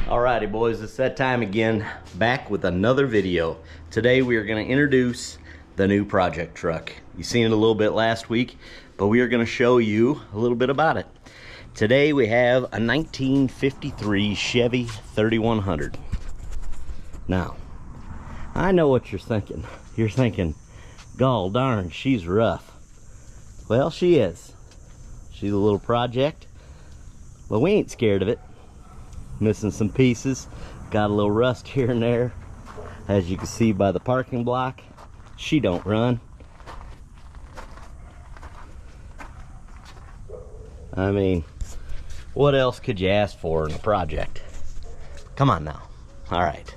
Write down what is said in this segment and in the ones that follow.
Alrighty boys, it's that time again, back with another video. Today we are going to introduce the new project truck. You seen it a little bit last week, but we are going to show you a little bit about it. Today we have a 1953 Chevy 3100. Now, I know what you're thinking. You're thinking, gall darn, she's rough. Well, she is. She's a little project, but we ain't scared of it. Missing some pieces, got a little rust here and there. As you can see by the parking block, she don't run. I mean, what else could you ask for in a project? Come on now. All right,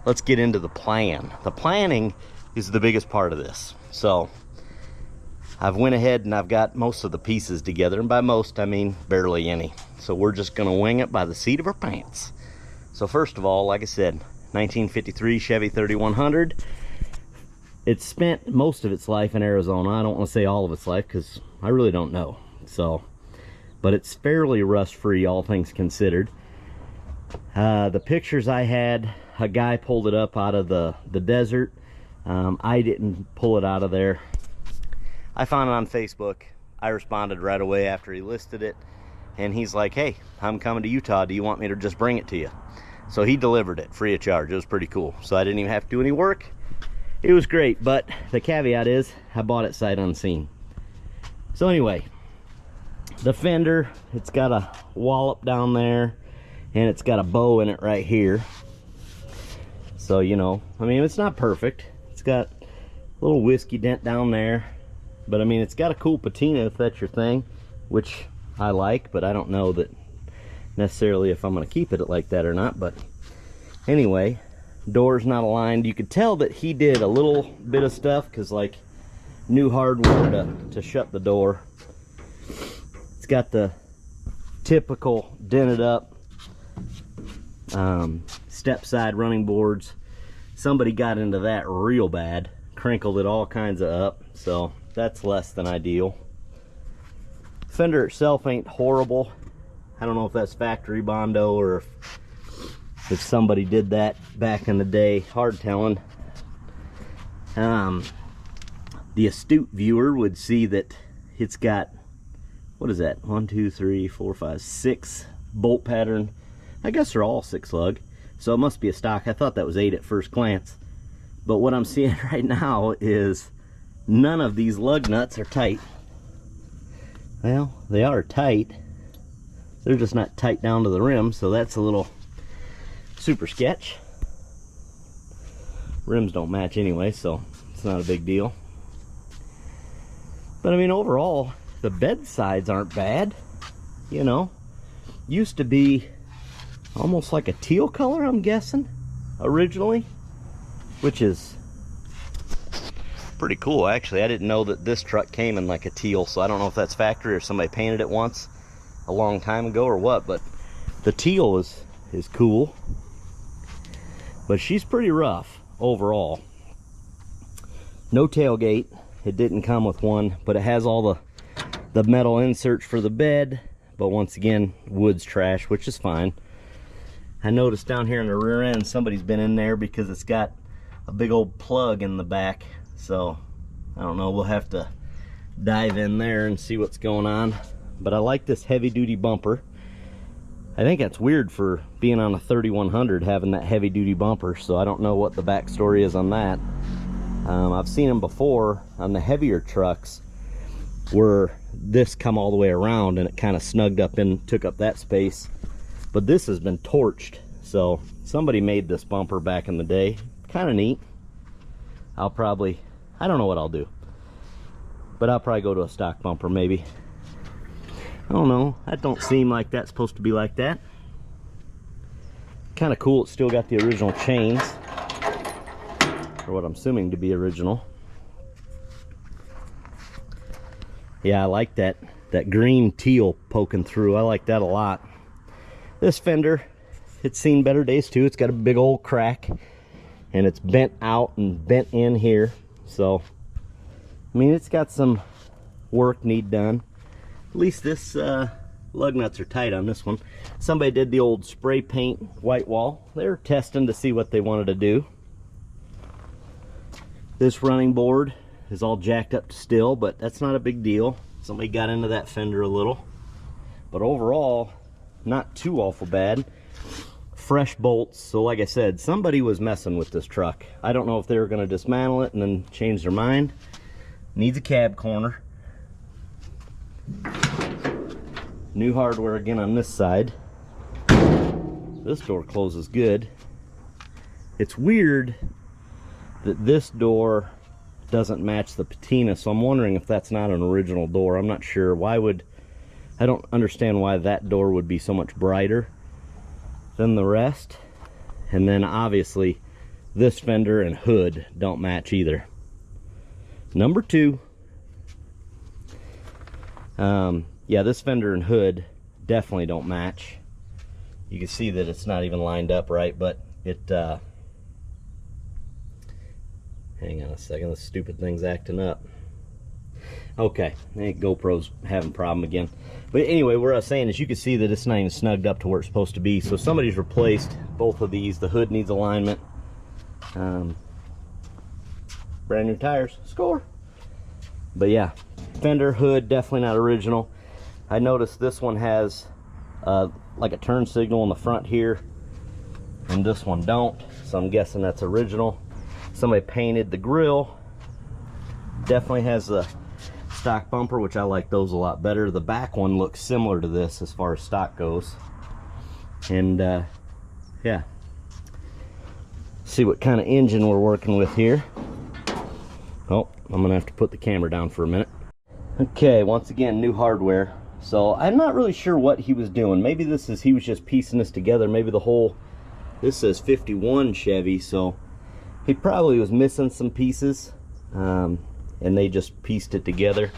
let's get into the plan. The planning is the biggest part of this. So I've went ahead and I've got most of the pieces together, and by most I mean barely any. So we're just gonna wing it by the seat of our pants. So first of all, like I said, 1953 Chevy 3100. It's spent most of its life in Arizona. I don't want to say all of its life because I really don't know. So, but it's fairly rust-free, all things considered. The pictures I had, a guy pulled it up out of the desert. I didn't pull it out of there. I found it on Facebook. I responded right away after he listed it, and he's like, hey, I'm coming to Utah, do you want me to just bring it to you? So he delivered it free of charge. It was pretty cool. So I didn't even have to do any work. It was great, but the caveat is I bought it sight unseen. So anyway, the fender, it's got a wallop down there, and it's got a bow in it right here. So, you know, I mean, it's not perfect. It's got a little whiskey dent down there. But I mean, it's got a cool patina if that's your thing, which I like, but I don't know that necessarily if I'm going to keep it like that or not. But anyway, door's not aligned. You could tell that he did a little bit of stuff because, like, new hardware to shut the door. It's got the typical dented up step side running boards. Somebody got into that real bad, crinkled it all kinds of up, so that's less than ideal. Fender itself ain't horrible. I don't know if that's factory Bondo or if somebody did that back in the day. Hard telling. The astute viewer would see that it's got, what is that? 1, 2, 3, 4, 5, 6 bolt pattern. I guess they're all 6 lug, so it must be a stock. I thought that was 8 at first glance. But what I'm seeing right now is none of these lug nuts are tight. Well, they are tight. They're just not tight down to the rim, so that's a little super sketch. Rims don't match anyway, so it's not a big deal. But I mean, overall, the bed sides aren't bad. You know, used to be almost like a teal color, I'm guessing, originally, which is pretty cool. Actually, I didn't know that this truck came in like a teal, so I don't know if that's factory or somebody painted it once a long time ago or what, but the teal is cool. But she's pretty rough overall. No tailgate. It didn't come with one, but it has all the metal inserts for the bed, but once again, wood's trash, which is fine. I noticed down here in the rear end somebody's been in there because it's got a big old plug in the back. So I don't know, we'll have to dive in there and see what's going on. But I like this heavy duty bumper. I think that's weird for being on a 3100 having that heavy duty bumper, so I don't know what the backstory is on that. I've seen them before on the heavier trucks where this come all the way around and it kind of snugged up and took up that space, but this has been torched. So somebody made this bumper back in the day. Kind of neat. I'll probably, I don't know what I'll do, but I'll probably go to a stock bumper maybe. I don't know, that don't seem like that's supposed to be like that. Kind of cool, it's still got the original chains, or what I'm assuming to be original. Yeah, I like that green teal poking through. I like that a lot. This fender, it's seen better days too. It's got a big old crack, and it's bent out and bent in here. So, I mean, it's got some work need done. At least this Lug nuts are tight on this one. Somebody did the old spray paint white wall. They were testing to see what they wanted to do. This running board is all jacked up to still, but that's not a big deal. Somebody got into that fender a little. But overall, not too awful bad. Fresh bolts. So like I said, somebody was messing with this truck. I don't know if they were going to dismantle it and then change their mind. Needs a cab corner. New hardware again on this side. This door closes good. It's weird that this door doesn't match the patina, so I'm wondering if that's not an original door. I'm not sure. I don't understand why that door would be so much brighter than the rest. And then obviously this fender and hood don't match either. Number two, yeah, this fender and hood definitely don't match. You can see that it's not even lined up right, but it hang on a second, this stupid thing's acting up. Okay, I think GoPro's having a problem again. But anyway, what I was saying is you can see that it's not even snugged up to where it's supposed to be. So somebody's replaced both of these. The hood needs alignment. Brand new tires, score. But yeah, fender, hood, definitely not original. I noticed this one has like a turn signal in the front here, and this one don't. So I'm guessing that's original. Somebody painted the grill. Definitely has the stock bumper, which I like those a lot better. The back one looks similar to this as far as stock goes. And yeah, see what kind of engine we're working with here. Oh, I'm gonna have to put the camera down for a minute. Okay, once again, new hardware. So I'm not really sure what he was doing. Maybe he was just piecing this together. Maybe the whole, this says 51 Chevy, so he probably was missing some pieces, and they just pieced it together.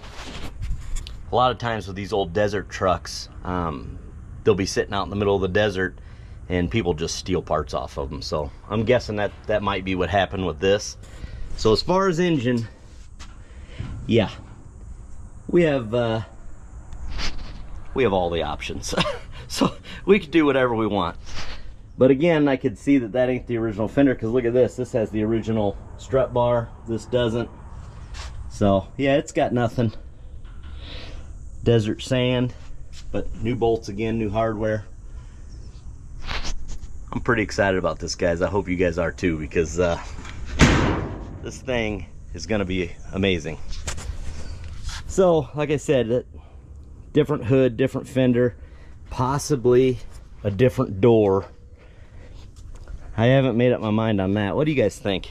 A lot of times with these old desert trucks, they'll be sitting out in the middle of the desert and people just steal parts off of them. So I'm guessing that might be what happened with this. So as far as engine, yeah, we have all the options. So we could do whatever we want. But again, I could see that ain't the original fender, because look at this. This has the original strut bar. This doesn't. So yeah, it's got nothing. Desert sand, but new bolts again, new hardware. I'm pretty excited about this, guys. I hope you guys are too, because this thing is gonna be amazing. So like I said, different hood, different fender, possibly a different door. I haven't made up my mind on that. What do you guys think?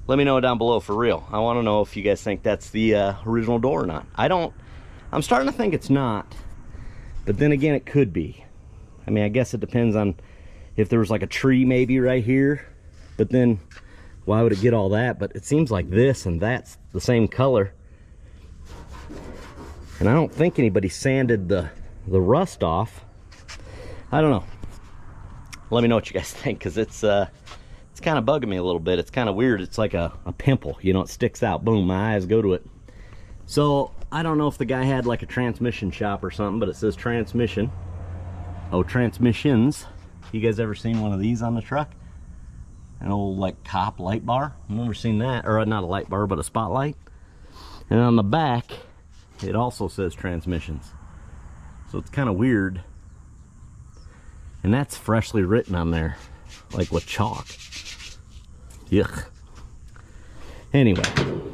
Let me know down below, for real. I want to know if you guys think that's the original door or not. I'm starting to think it's not, but then again, it could be. I mean, I guess it depends on if there was like a tree maybe right here, but then why would it get all that? But it seems like this and that's the same color. And I don't think anybody sanded the rust off. I don't know. Let me know what you guys think, because it's kind of bugging me a little bit. It's kind of weird. It's like a pimple, you know, it sticks out. Boom, my eyes go to it. So I don't know if the guy had like a transmission shop or something, but it says transmission. Oh, transmissions. You guys ever seen one of these on the truck? An old like cop light bar? I've never seen that. Or not a light bar, but a spotlight. And on the back, it also says transmissions. So it's kind of weird. And that's freshly written on there, like with chalk. Yuck. Anyway,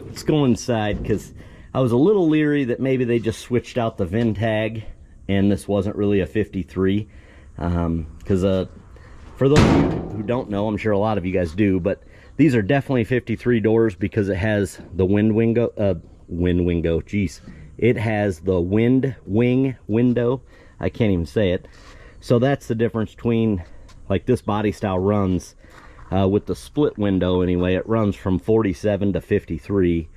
let's go inside, because I was a little leery that maybe they just switched out the VIN tag and this wasn't really a 53. Because for those of you who don't know, I'm sure a lot of you guys do, but these are definitely 53 doors, because it has the it has the wind wing window. I can't even say it. So that's the difference between, like, this body style runs with the split window anyway. It runs from 47 to 53,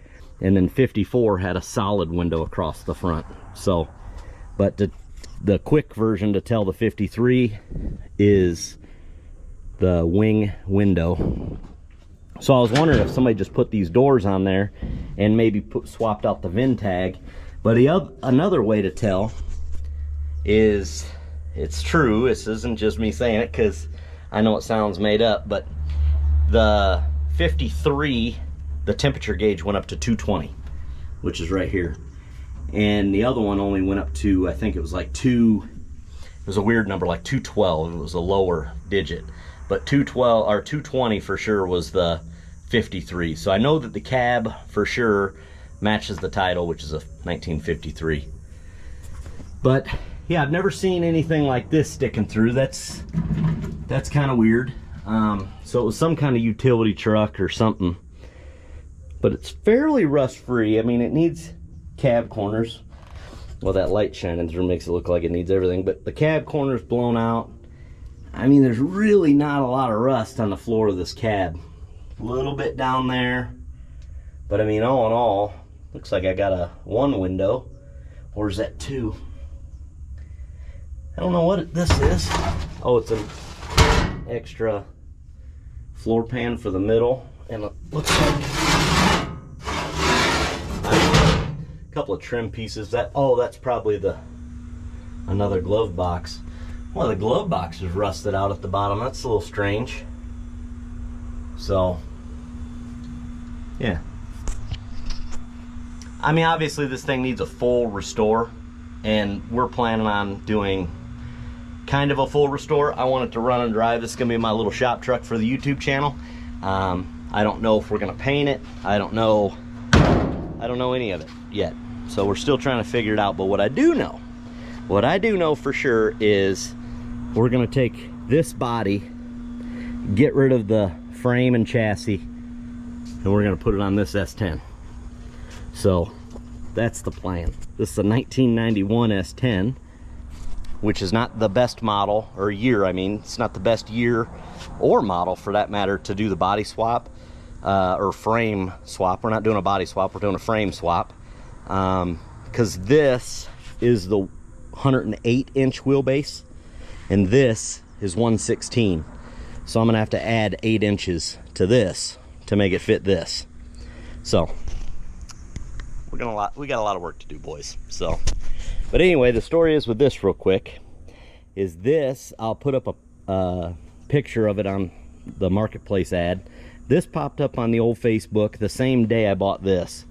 and then 54 had a solid window across the front. So, but the quick version to tell the 53 is the wing window. So I was wondering if somebody just put these doors on there and maybe swapped out the VIN tag. But another way to tell is, it's true. This isn't just me saying it because I know it sounds made up, but the 53, the temperature gauge went up to 220, which is right here. And the other one only went up to, I think it was like it was a weird number, like 212. It was a lower digit. But 212 or 220 for sure was the 53. So I know that the cab for sure matches the title, which is a 1953. But yeah, I've never seen anything like this sticking through. That's kind of weird. So it was some kind of utility truck or something. But it's fairly rust-free. I mean, it needs cab corners. Well, that light shining through makes it look like it needs everything. But the cab corner's blown out. I mean, there's really not a lot of rust on the floor of this cab. A little bit down there. But I mean, all in all, looks like I got a 1 window. Or is that 2? I don't know what this is. Oh, it's an extra floor pan for the middle. And it looks like a couple of trim pieces. That's probably another glove box. Well, the glove box is rusted out at the bottom. That's a little strange. So, yeah. I mean, obviously this thing needs a full restore, and we're planning on doing kind of a full restore. I want it to run and drive. This is gonna be my little shop truck for the YouTube channel. I don't know if we're gonna paint it. I don't know any of it yet. So we're still trying to figure it out. But what I do know for sure is we're gonna take this body, get rid of the frame and chassis, and we're gonna put it on this S10. So that's the plan. This is a 1991 S10, which is not the best model, or year, I mean. It's not the best year or model for that matter to do the body swap or frame swap. We're not doing a body swap, we're doing a frame swap. Because this is the 108-inch wheelbase, and this is 116. So I'm gonna have to add 8 inches to this to make it fit this. So we got a lot of work to do, boys. So, but anyway, the story is with this real quick, is this, I'll put up a picture of it on the marketplace ad. This popped up on the old Facebook the same day I bought this.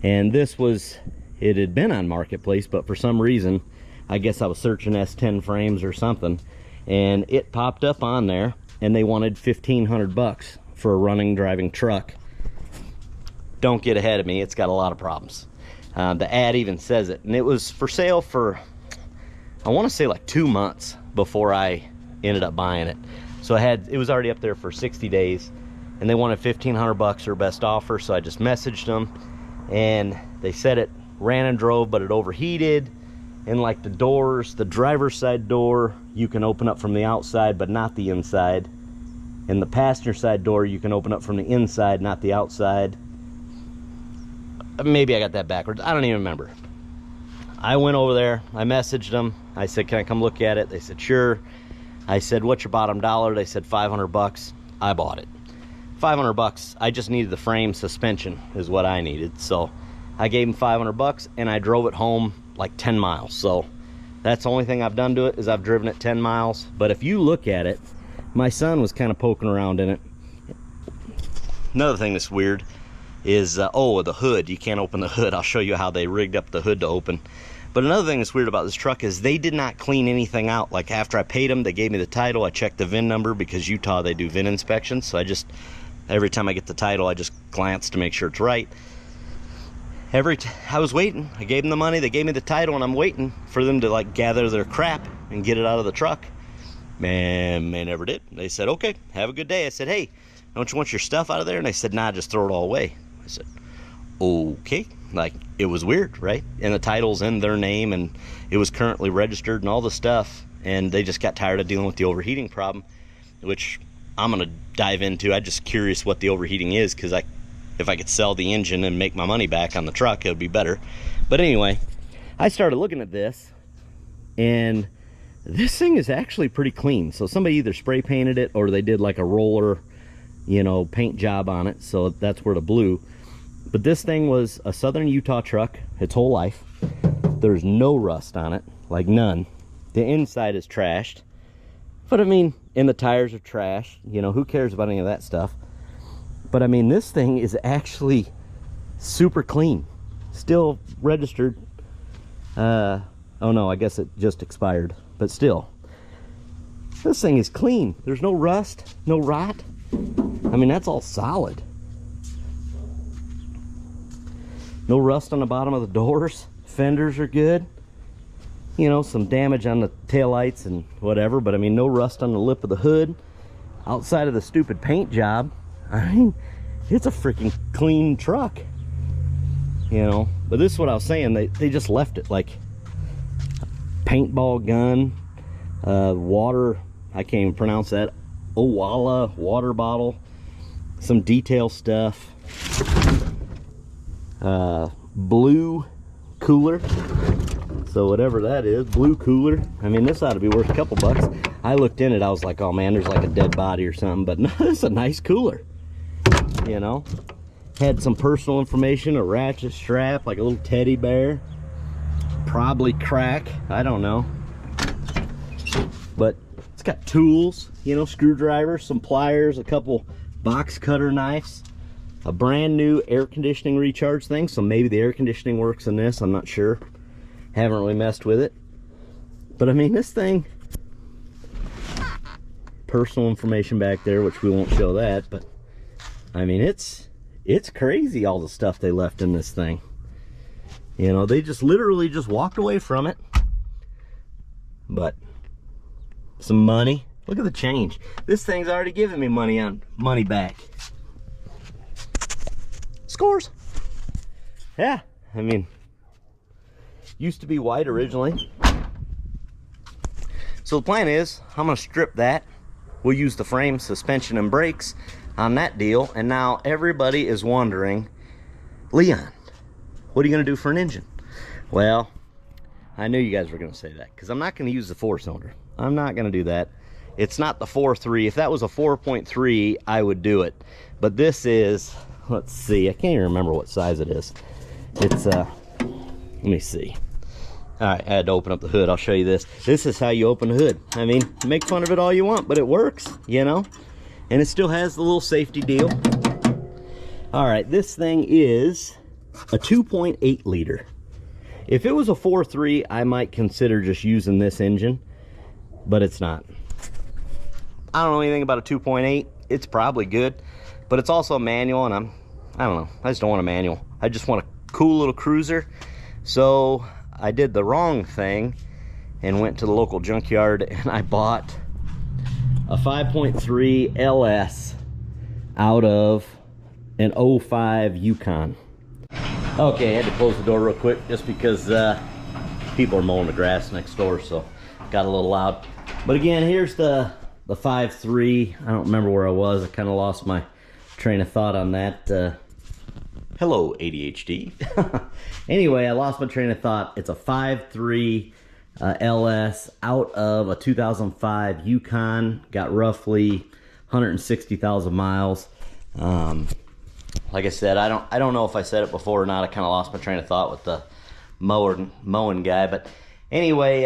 And this was, it had been on marketplace, but for some reason, I guess I was searching S10 frames or something, and it popped up on there, and they wanted $1,500 for a running, driving truck. Don't get ahead of me, it's got a lot of problems. The ad even says it, and it was for sale for, I want to say like 2 months before I ended up buying it. So it was already up there for 60 days, and they wanted $1,500 or best offer, so I just messaged them, and they said it ran and drove, but it overheated, and like the doors, the driver's side door, you can open up from the outside, but not the inside, and the passenger side door, you can open up from the inside, not the outside. Maybe I got that backwards, I don't even remember. I went over there, I messaged them, I said, can I come look at it? They said, sure. I said, what's your bottom dollar? They said $500. I bought it. $500. I just needed the frame suspension is what I needed. So I gave him $500 and I drove it home like 10 miles. So that's the only thing I've done to it, is I've driven it 10 miles. But if you look at it, my son was kind of poking around in it. Another thing that's weird is, oh, the hood. You can't open the hood. I'll show you how they rigged up the hood to open. But another thing that's weird about this truck is they did not clean anything out. Like after I paid them, they gave me the title. I checked the VIN number because Utah, they do VIN inspections. So every time I get the title, I just glance to make sure it's right. I was waiting. I gave them the money. They gave me the title, and I'm waiting for them to like gather their crap and get it out of the truck. Man, they never did. They said, okay, have a good day. I said, hey, don't you want your stuff out of there? And they said, nah, just throw it all away. I said, okay. Like, it was weird, right? And the title's in their name, and it was currently registered and all the stuff, and they just got tired of dealing with the overheating problem, which I'm gonna dive into. I'm just curious what the overheating is, because if I could sell the engine and make my money back on the truck, it would be better. But anyway, I started looking at this, and this thing is actually pretty clean. So somebody either spray painted it or they did like a roller, paint job on it, so that's where the blue. But this thing was a Southern Utah truck its whole life. There's no rust on it, like none. The inside is trashed. But I mean, and the tires are trashed. You know, who cares about any of that stuff? But I mean, this thing is actually super clean. Still registered. Oh no, I guess it just expired. But still, this thing is clean. There's no rust, no rot. I mean, that's all solid. No rust on the bottom of the doors. Fenders are good. You know, some damage on the taillights and whatever, but I mean, no rust on the lip of the hood. Outside of the stupid paint job, I mean, it's a freaking clean truck. You know, but this is what I was saying. They just left it like paintball gun, water, I can't even pronounce that, Owala water bottle, some detail stuff, blue cooler. So whatever that is, blue cooler. I mean, this ought to be worth a couple bucks. I looked in it, I was like, oh man, there's like a dead body or something. But no, it's a nice cooler. You know, had some personal information, a ratchet strap, like a little teddy bear. Probably crack, I don't know. But it's got tools, you know, screwdrivers, some pliers, a couple box cutter knives, a brand new air conditioning recharge thing. So maybe the air conditioning works in this, I'm not sure. Haven't really messed with it. But I mean, this thing, personal information back there, which we won't show that, but I mean, it's crazy all the stuff they left in this thing. You know, they just literally just walked away from it. But some money, look at the change. This thing's already giving me money back. Scores. Yeah, I mean, used to be white originally. So the plan is, I'm gonna strip that. We'll use the frame, suspension, and brakes on that deal. And now everybody is wondering, Leon, what are you gonna do for an engine? Well, I knew you guys were gonna say that, because I'm not gonna use the 4-cylinder. I'm not gonna do that. It's not the 4.3. If that was a 4.3, I would do it. But this is, let's see, I can't even remember what size it is. It's, let me see. All right, I had to open up the hood. I'll show you this. This is how you open the hood. I mean, make fun of it all you want, but it works, you know? And it still has the little safety deal. All right, this thing is a 2.8 liter. If it was a 4.3, I might consider just using this engine, but it's not. I don't know anything about a 2.8. It's probably good, but it's also a manual, and I don't know. I just don't want a manual. I just want a cool little cruiser. So I did the wrong thing and went to the local junkyard, and I bought a 5.3 LS out of an 05 Yukon. Okay, I had to close the door real quick just because people are mowing the grass next door, so got a little loud. But again, here's the 5.3. I don't remember where I was. I kind of lost my train of thought on that. Hello, ADHD. Anyway, I lost my train of thought. It's a 5.3 LS out of a 2005 Yukon. Got roughly 160,000 miles. Like I said, I don't know if I said it before or not. I kind of lost my train of thought with the mowing guy. But anyway,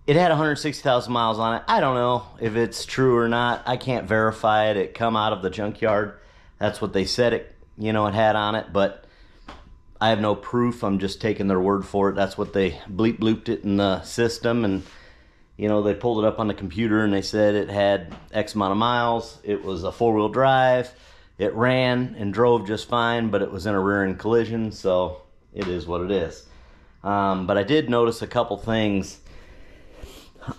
it had 160,000 miles on it. I don't know if it's true or not. I can't verify it. It come out of the junkyard. That's what they said it had on it, but I have no proof. I'm just taking their word for it. That's what they blooped it in the system, and they pulled it up on the computer and they said it had X amount of miles. It was a 4-wheel drive. It ran and drove just fine, but it was in a rear-end collision, so it is what it is. But I did notice a couple things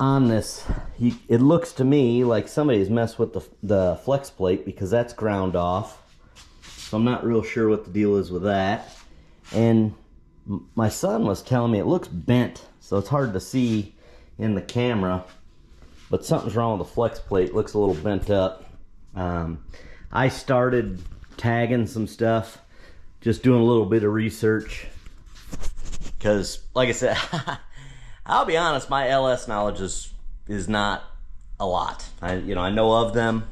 on this. It looks to me like somebody's messed with the flex plate, because that's ground off. So I'm not real sure what the deal is with that. And my son was telling me it looks bent, so it's hard to see in the camera, but something's wrong with the flex plate. It looks a little bent up. I started tagging some stuff, just doing a little bit of research, because like I said, I'll be honest, my LS knowledge is not a lot. I know of them,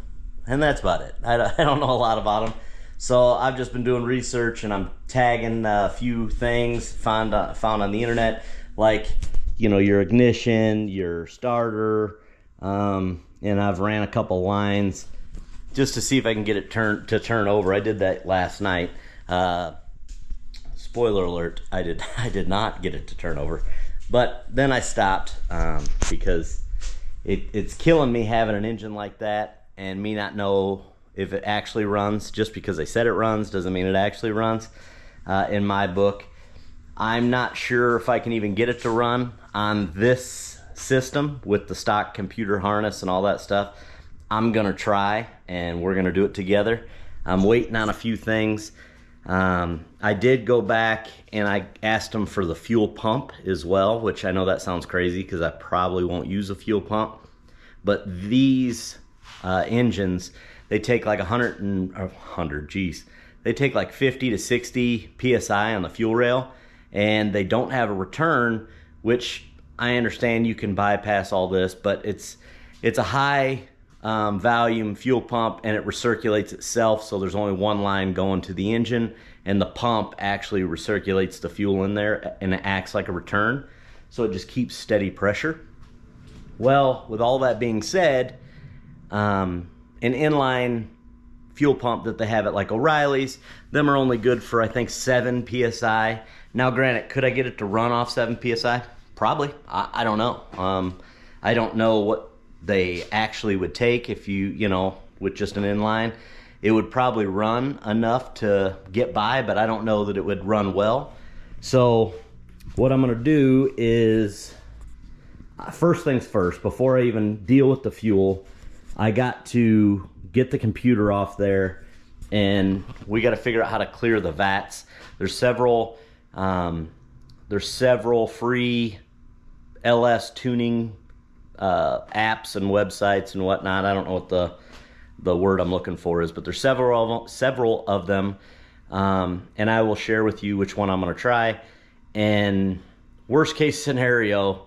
and that's about it. I don't know a lot about them. So I've just been doing research, and I'm tagging a few things found on the internet, like you know, your ignition, your starter, and I've ran a couple lines just to see if I can get it to turn over. I did that last night. Spoiler alert, I did not get it to turn over, but then I stopped because it's killing me having an engine like that and me not know if it actually runs. Just because they said it runs doesn't mean it actually runs. In my book, I'm not sure if I can even get it to run on this system with the stock computer harness and all that stuff. I'm gonna try, and we're gonna do it together. I'm waiting on a few things. I did go back and I asked them for the fuel pump as well, which I know that sounds crazy because I probably won't use a fuel pump. But these engines, they take like 100, geez. They take like 50 to 60 PSI on the fuel rail, and they don't have a return, which I understand you can bypass all this, but it's a high volume fuel pump, and it recirculates itself, so there's only one line going to the engine, and the pump actually recirculates the fuel in there, and it acts like a return, so it just keeps steady pressure. Well, with all that being said, an inline fuel pump that they have at like O'Reilly's, them are only good for I think 7 PSI. Now granted, could I get it to run off 7 PSI? Probably. I don't know. I don't know what they actually would take if you know, with just an inline. It would probably run enough to get by, but I don't know that it would run well. So what I'm gonna do is, first things first, before I even deal with the fuel, I got to get the computer off there, and we got to figure out how to clear the vats. There's several free LS tuning apps and websites and whatnot. I don't know what the word I'm looking for is, but there's several of them, and I will share with you which one I'm going to try. And worst case scenario,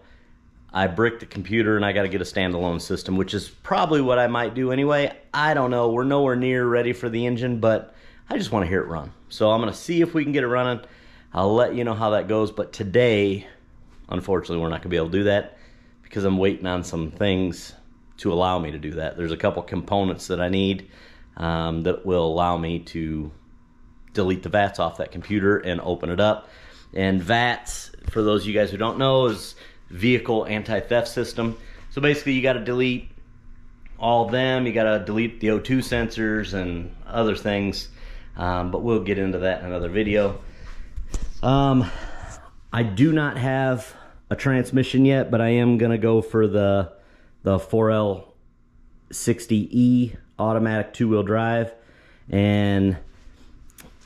I brick the computer and I got to get a standalone system, which is probably what I might do anyway. I don't know. We're nowhere near ready for the engine, but I just want to hear it run. So I'm going to see if we can get it running. I'll let you know how that goes. But today, unfortunately, we're not going to be able to do that because I'm waiting on some things to allow me to do that. There's a couple components that I need that will allow me to delete the VATs off that computer and open it up. And VATs, for those of you guys who don't know, is vehicle anti-theft system. So basically you got to delete all of them. You got to delete the O2 sensors and other things, but we'll get into that in another video. I do not have a transmission yet, but I am gonna go for the 4L60E automatic 2-wheel drive, and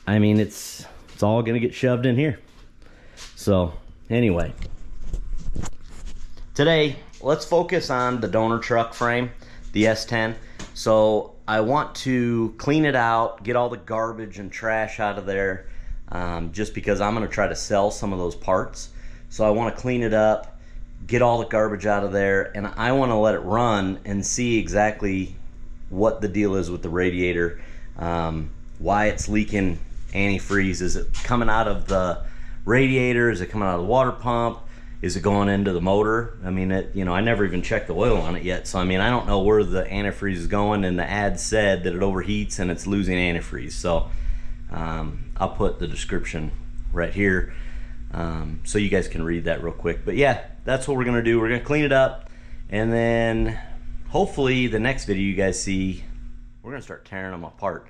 I mean it's all gonna get shoved in here. So anyway, today, let's focus on the donor truck frame, the S10. So I want to clean it out, get all the garbage and trash out of there, just because I'm going to try to sell some of those parts. So I want to clean it up, get all the garbage out of there, and I want to let it run and see exactly what the deal is with the radiator, why it's leaking antifreeze. Is it coming out of the radiator? Is it coming out of the water pump? Is it going into the motor? I mean, I never even checked the oil on it yet. So, I mean, I don't know where the antifreeze is going, and the ad said that it overheats and it's losing antifreeze. So, I'll put the description right here so you guys can read that real quick. But yeah, that's what we're gonna do. We're gonna clean it up, and then hopefully the next video you guys see, we're gonna start tearing them apart.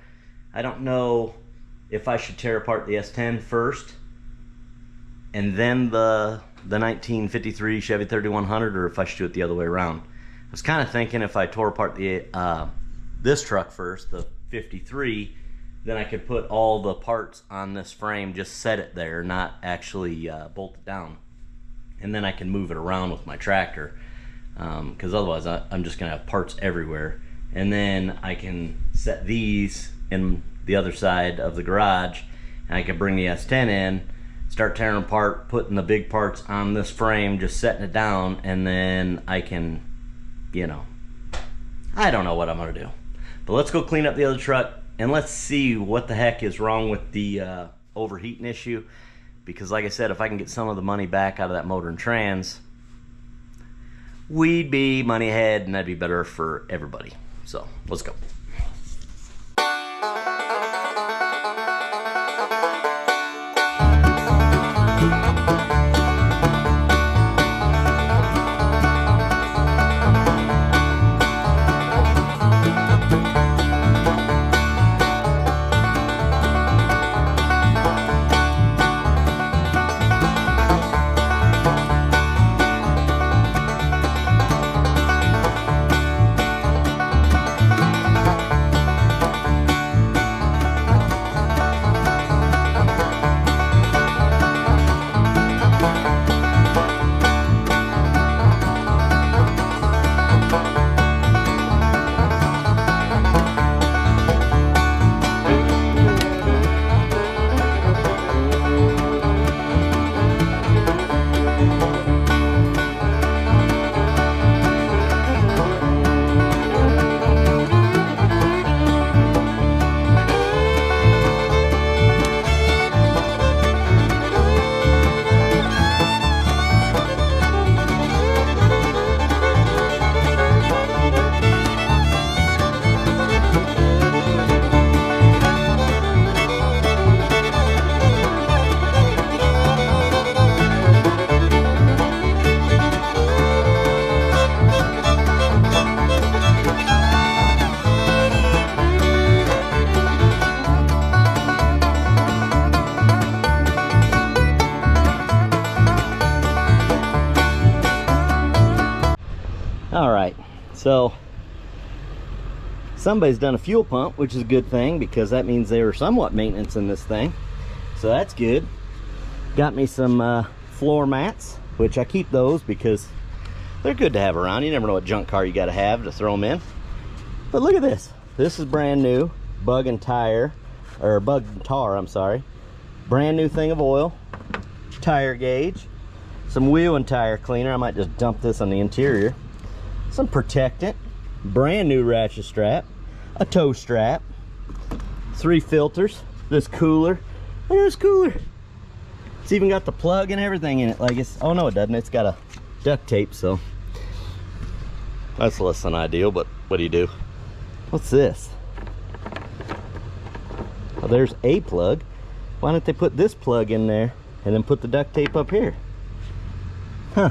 I don't know if I should tear apart the S10 first and then the 1953 Chevy 3100, or if I should do it the other way around. I was kind of thinking if I tore apart the this truck first, the 53, then I could put all the parts on this frame, just set it there, not actually bolt it down, and then I can move it around with my tractor, because otherwise I'm just gonna have parts everywhere. And then I can set these in the other side of the garage, and I can bring the S10 in, start tearing apart, putting the big parts on this frame, just setting it down, and then I can, I don't know what I'm gonna do. But let's go clean up the other truck, and let's see what the heck is wrong with the overheating issue. Because like I said, if I can get some of the money back out of that motor and trans, we'd be money ahead and that'd be better for everybody. So let's go. All right, so somebody's done a fuel pump, which is a good thing because that means they were somewhat maintenance in this thing. So that's good. Got me some floor mats, which I keep those because they're good to have around. You never know what junk car you got to have to throw them in. But look at this. This is brand new, bug and tar, I'm sorry. Brand new thing of oil, tire gauge, some wheel and tire cleaner. I might just dump this on the interior. Some protectant, brand new ratchet strap, a tow strap, 3 filters, this cooler. Look at this cooler. It's even got the plug and everything in it. Like it's, oh no it doesn't, it's got a duct tape, so that's less than ideal, but what do you do? What's this? Well, there's a plug. Why don't they put this plug in there and then put the duct tape up here? Huh.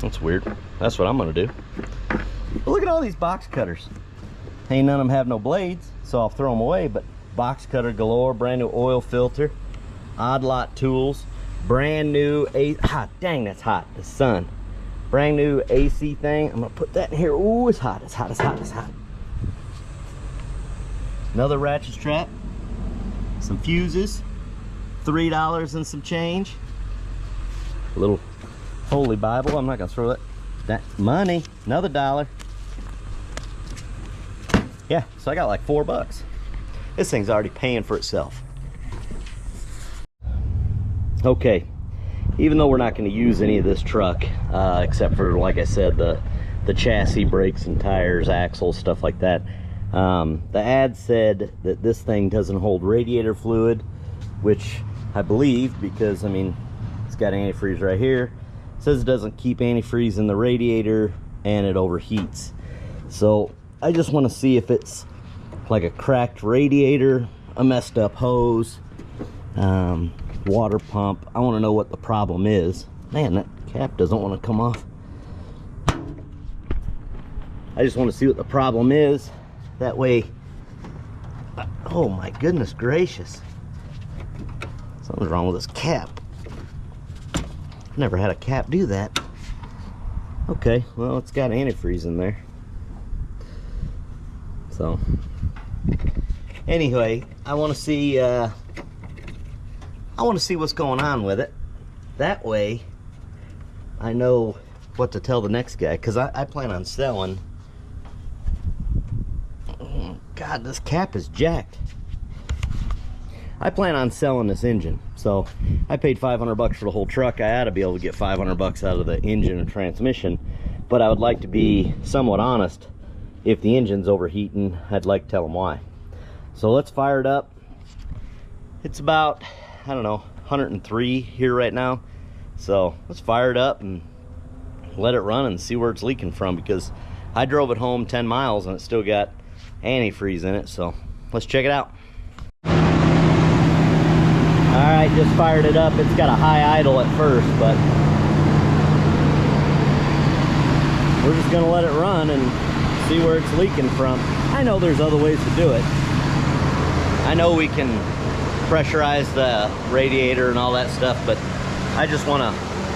That's weird. That's what I'm gonna do. But look at all these box cutters. Ain't none of them have no blades, so I'll throw them away, but box cutter galore, brand new oil filter, odd lot tools, brand new dang, that's hot, the sun. Brand new AC thing. I'm gonna put that in here. Ooh, it's hot, it's hot, it's hot, it's hot. Another ratchet strap, some fuses, $3 and some change. A little Holy Bible. I'm not gonna throw that money. Another $1. Yeah, so I got like $4. This thing's already paying for itself. Okay, even though we're not going to use any of this truck, except for, like I said, the chassis, brakes and tires, axles, stuff like that. The ad said that this thing doesn't hold radiator fluid, which I believe, because I mean it's got antifreeze right here. It says it doesn't keep antifreeze in the radiator and it overheats. So I just want to see if it's like a cracked radiator, a messed up hose, water pump. I want to know what the problem is. Man, that cap doesn't want to come off. I just want to see what the problem is. That way, oh my goodness gracious. Something's wrong with this cap. I've never had a cap do that. Okay, well, it's got antifreeze in there. So, anyway, I want to see what's going on with it. That way, I know what to tell the next guy, because I plan on selling. God, this cap is jacked. I plan on selling this engine, so I paid $500 for the whole truck. I ought to be able to get $500 out of the engine and transmission, but I would like to be somewhat honest. If the engine's overheating, I'd like to tell them why. So let's fire it up. It's about, I don't know, 103 here right now. So let's fire it up and let it run and see where it's leaking from, because I drove it home 10 miles and it still got antifreeze in it. So let's check it out. All right, just fired it up. It's got a high idle at first, but we're just gonna let it run and see where it's leaking from. I know there's other ways to do it. I know we can pressurize the radiator and all that stuff, but I just want to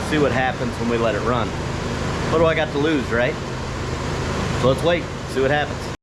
see what happens when we let it run. What do I got to lose, right? So let's wait, see what happens.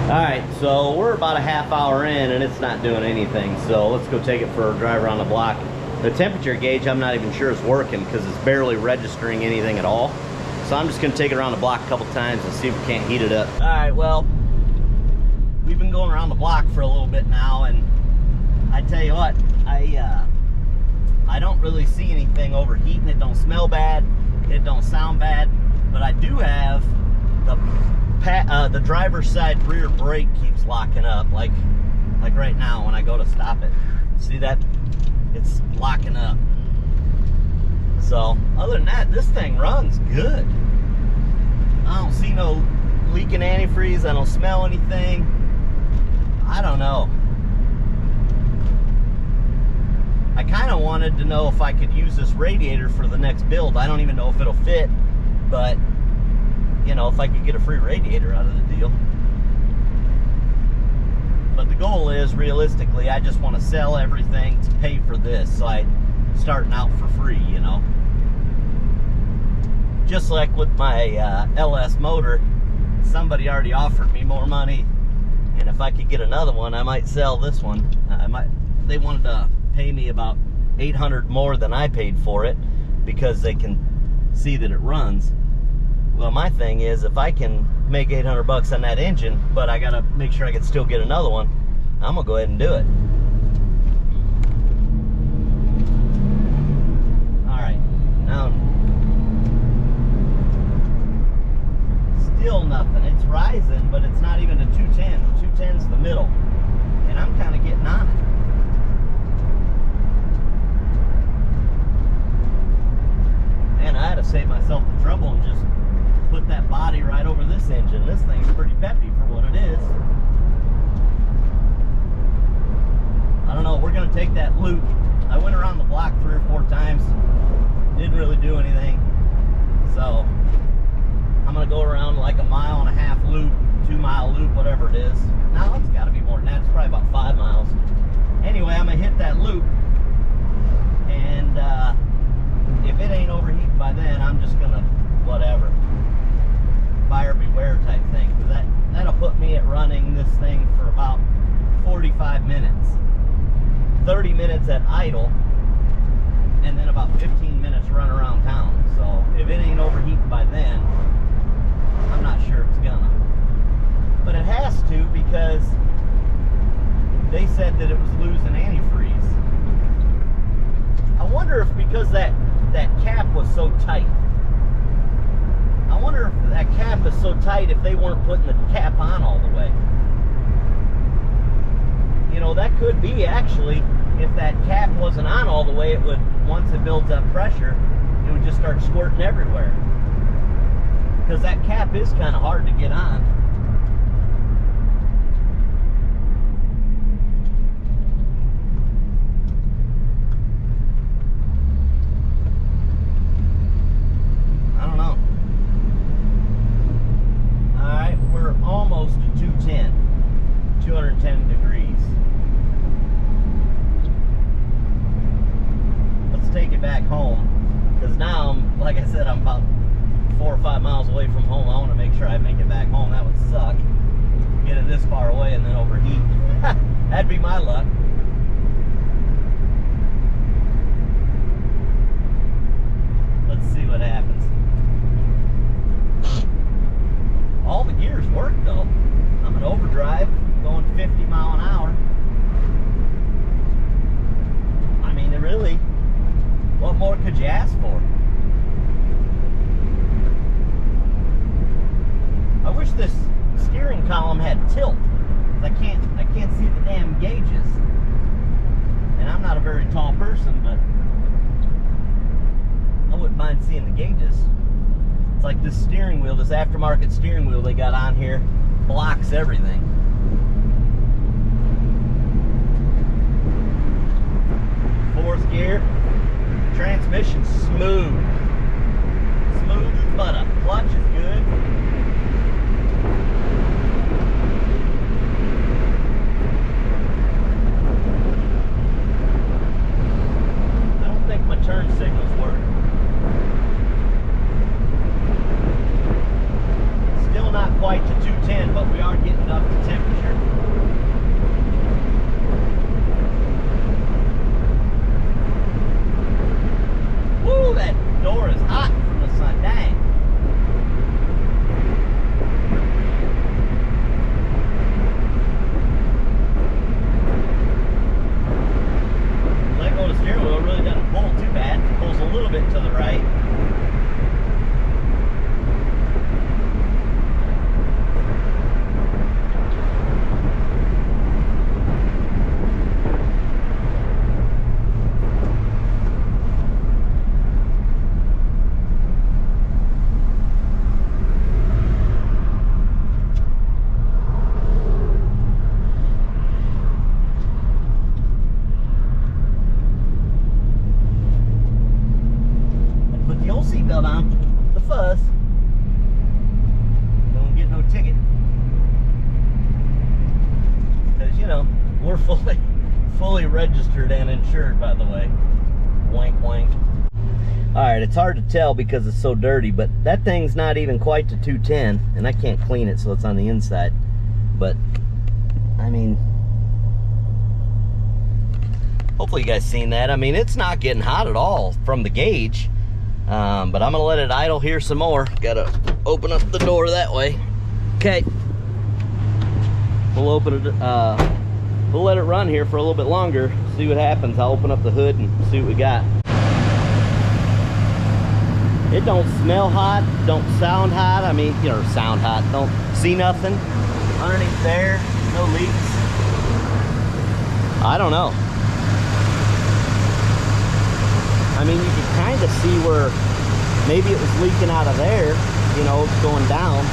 All right, so we're about a half hour in and it's not doing anything. So let's go take it for a drive around the block. The temperature gauge, I'm not even sure it's working because it's barely registering anything at all. So I'm just gonna take it around the block a couple times and see if we can't heat it up. All right, well, we've been going around the block for a little bit now, and I tell you what, I don't really see anything overheating. It don't smell bad, it don't sound bad, but I do have the driver's side rear brake keeps locking up, like right now when I go to stop it. See that? It's locking up. So other than that, this thing runs good. I don't see no leaking antifreeze. I don't smell anything. I don't know. I kind of wanted to know if I could use this radiator for the next build. I don't even know if it'll fit, but you know, if I could get a free radiator out of the deal. But the goal is, realistically, I just want to sell everything to pay for this, so I'm starting out for free, you know. Just like with my LS motor, somebody already offered me more money, and if I could get another one, I might sell this one. They wanted to pay me about $800 more than I paid for it because they can see that it runs. Well, my thing is, if I can make $800 on that engine, but I gotta make sure I can still get another one, I'm gonna go ahead and do it. All right, now still nothing. It's rising, but it's not even a 210. 210's the middle, and I'm kind of getting on it. Man, I had to save myself the trouble and just put that body right over this engine. This thing's pretty peppy for what it is. I don't know, we're gonna take that loop. I went around the block 3 or 4 times, didn't really do anything. So I'm gonna go around like a 1.5 mile loop, 2 mile loop, whatever it is. Now it's gotta be more than that, it's probably about 5 miles. Anyway, I'm gonna hit that loop, and if it ain't overheating by then, I'm just gonna whatever. Buyer beware type thing, because that'll put me at running this thing for about 45 minutes, 30 minutes at idle, and then about 15 minutes run around town. So if it ain't overheating by then, I'm not sure it's gonna, but it has to, because they said that it was losing antifreeze. I wonder if because that cap was so tight, I wonder if that cap is so tight if they weren't putting the cap on all the way. You know, that could be actually, if that cap wasn't on all the way, it would, once it builds up pressure, it would just start squirting everywhere. Because that cap is kind of hard to get on. home, because now I'm, like I said, I'm about 4 or 5 miles away from home. I want to make sure I make it back home. That would suck. Get it this far away and then overheat. That'd be my luck. Let's see what happens. All the gears work though. I'm in overdrive, going 50 mile an hour. I mean, really, what more could you ask for? I wish this steering column had tilt. I can't see the damn gauges. And I'm not a very tall person, but I wouldn't mind seeing the gauges. It's like this steering wheel, this aftermarket steering wheel they got on here, blocks everything. Fourth gear, transmission smooth. Smooth as butter. Clutch is good. I don't think my turn signals work. Still not quite to 210, but we are getting up to temperature. Woo, that door is hot from the sun. Dang. Let go of the steering wheel, really doesn't pull too bad. It pulls a little bit to the right. Seatbelt on, the fuzz. Don't get no ticket. Because, you know, we're fully registered and insured, by the way. Wank, wank. Alright, it's hard to tell because it's so dirty, but that thing's not even quite to 210, and I can't clean it, so it's on the inside. But, I mean, hopefully you guys seen that. I mean, it's not getting hot at all from the gauge. But I'm gonna let it idle here some more. Gotta open up the door that way. Okay. We'll open it, we'll let it run here for a little bit longer, see what happens. I'll open up the hood and see what we got. It don't smell hot, don't sound hot. I mean, you know, sound hot. Don't see nothing underneath there, no leaks. I don't know. I mean, you can kind of see where maybe it was leaking out of there, you know, going down.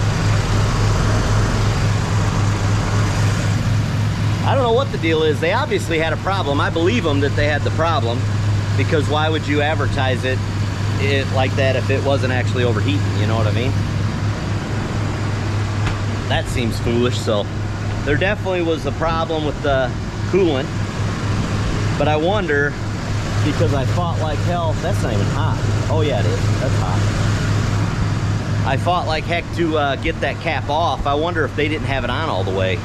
I don't know what the deal is. They obviously had a problem. I believe them that they had the problem, because why would you advertise it like that if it wasn't actually overheating, you know what I mean? That seems foolish. So there definitely was a problem with the coolant, but I wonder, because I fought like hell. That's not even hot. Oh yeah, it is. That's hot. I fought like heck to get that cap off. I wonder if they didn't have it on all the way.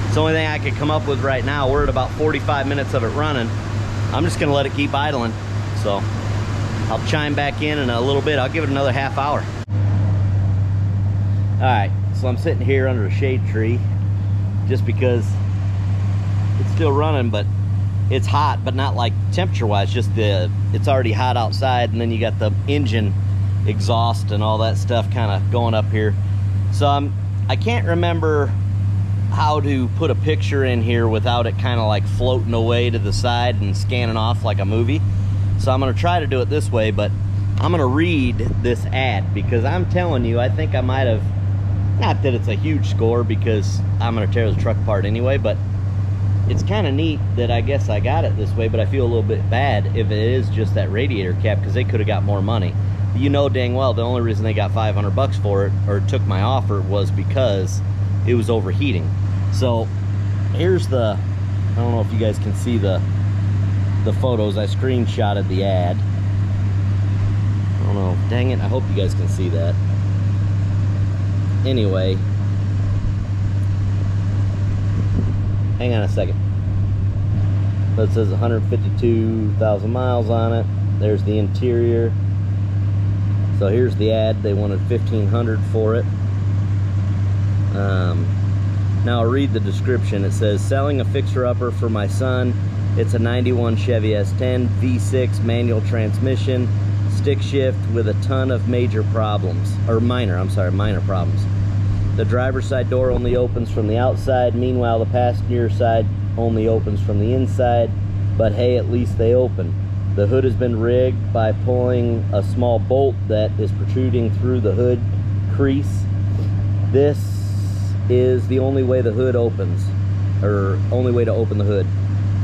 It's the only thing I could come up with right now. We're at about 45 minutes of it running. I'm just gonna let it keep idling. So I'll chime back in a little bit. I'll give it another half hour. All right, so I'm sitting here under a shade tree just because it's still running, but it's hot, but not like temperature wise, just it's already hot outside, and then you got the engine exhaust and all that stuff kind of going up here. So I can't remember how to put a picture in here without it kind of like floating away to the side and scanning off like a movie. So I'm gonna try to do it this way, but I'm gonna read this ad, because I'm telling you, I think I might have, not that it's a huge score because I'm gonna tear the truck apart anyway, but it's kind of neat that I guess I got it this way, but I feel a little bit bad if it is just that radiator cap, because they could have got more money. You know dang well the only reason they got 500 bucks for it, or took my offer, was because it was overheating. So here's the, I don't know if you guys can see the photos. I screenshotted the ad. don't know. Dang it, I hope you guys can see that. Anyway, hang on a second. So it says 152,000 miles on it. There's the interior. So here's the ad. They wanted $1,500 for it. Now I'll read the description. It says, selling a fixer-upper for my son. It's a 91 Chevy S10 V6 manual transmission, stick shift with a ton of major problems, or minor problems. The driver's side door only opens from the outside. Meanwhile, the passenger side only opens from the inside, but hey, at least they open. The hood has been rigged by pulling a small bolt that is protruding through the hood crease. This is the only way the hood opens, or only way to open the hood.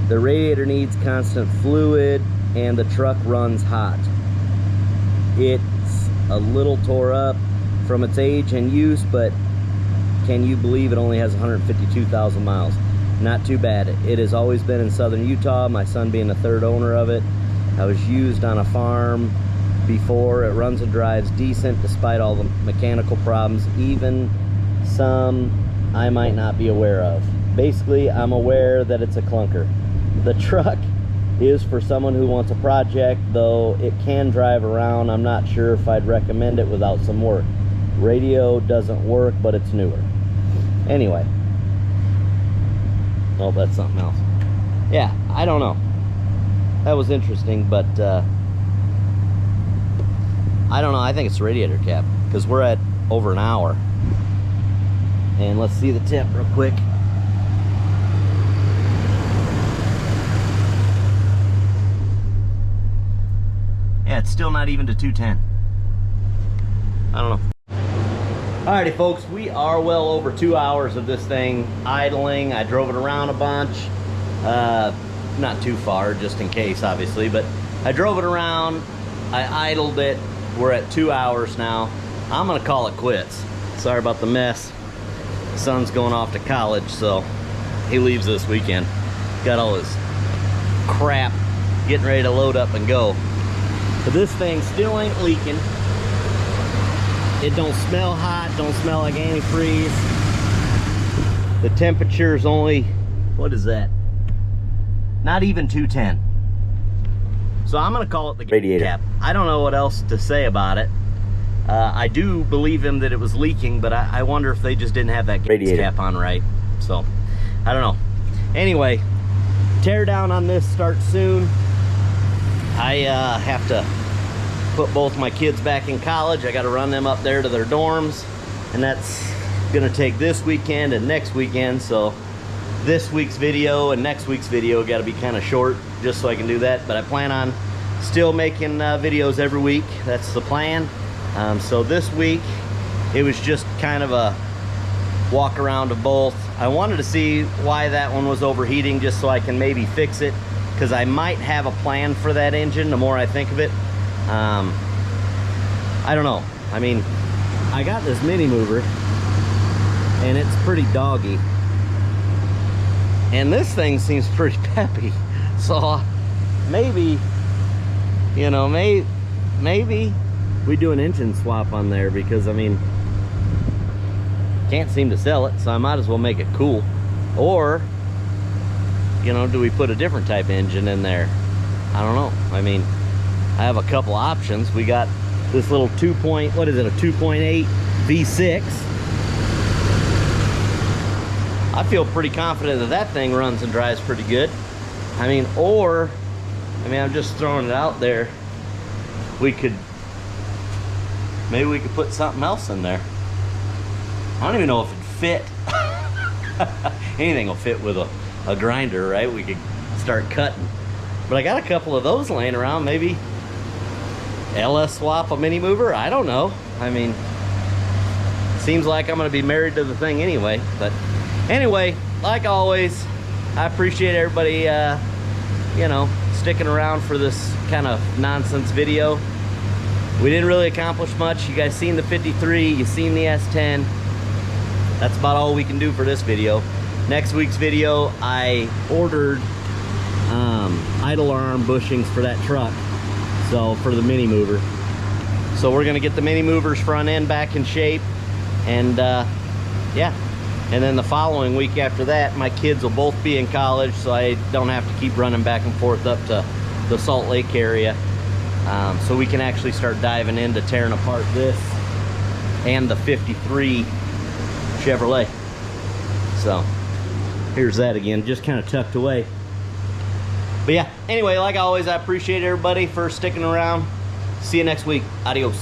The radiator needs constant fluid and the truck runs hot. It's a little tore up from its age and use, but can you believe it only has 152,000 miles? Not too bad. It has always been in southern Utah, my son being the third owner of it. I was used on a farm before. It runs and drives decent despite all the mechanical problems, even some I might not be aware of. Basically, I'm aware that it's a clunker. The truck is for someone who wants a project, though it can drive around. I'm not sure if I'd recommend it without some work. Radio doesn't work, but it's newer. Anyway. Oh, that's something else. Yeah, I don't know. That was interesting, but I don't know. I think it's the radiator cap, because we're at over an hour. And let's see the tip real quick. Yeah, it's still not even to 210. I don't know. Alrighty folks, we are well over 2 hours of this thing idling. I drove it around a bunch. Not too far, just in case, obviously, but I drove it around. I idled it. We're at 2 hours now. I'm gonna call it quits. Sorry about the mess. Son's going off to college, so he leaves this weekend. Got all his crap getting ready to load up and go. But this thing still ain't leaking. It don't smell hot, don't smell like antifreeze. The temperature's only, what is that? Not even 210. So I'm gonna call it the radiator cap. I don't know what else to say about it. I do believe him that it was leaking, but I wonder if they just didn't have that radiator cap on right. So, I don't know. Anyway, tear down on this starts soon. I have to put both my kids back in college. I got to run them up there to their dorms, and that's gonna take this weekend and next weekend. So this week's video and next week's video got to be kind of short, just so I can do that. But I plan on still making videos every week. That's the plan. So this week it was just kind of a walk around of both. I wanted to see why that one was overheating, just so I can maybe fix it, because I might have a plan for that engine the more I think of it. I don't know. I mean, I got this mini mover and it's pretty doggy, and this thing seems pretty peppy. So maybe, you know, maybe we do an engine swap on there, because I mean, can't seem to sell it, so I might as well make it cool. Or, you know, do we put a different type of engine in there? I don't know. I mean, I have a couple options. We got this little 2.8 V6. I feel pretty confident that that thing runs and drives pretty good. I mean, or, I mean, I'm just throwing it out there. Maybe we could put something else in there. I don't even know if it'd fit. Anything will fit with a grinder, right? We could start cutting. But I got a couple of those laying around. Maybe LS swap a mini mover? I don't know. I mean, seems like I'm gonna be married to the thing anyway. But anyway, like always, I appreciate everybody, you know, sticking around for this kind of nonsense video. We didn't really accomplish much. You guys seen the 53, you seen the S10. That's about all we can do for this video. Next week's video, I ordered idle arm bushings for that truck, so for the mini mover. So we're gonna get the mini movers front end back in shape, and yeah. And then the following week after that, my kids will both be in college, so I don't have to keep running back and forth up to the Salt Lake area. So we can actually start diving into tearing apart this and the 53 Chevrolet. So here's that again, just kind of tucked away. But yeah, anyway, like always, I appreciate everybody for sticking around. See you next week. Adios.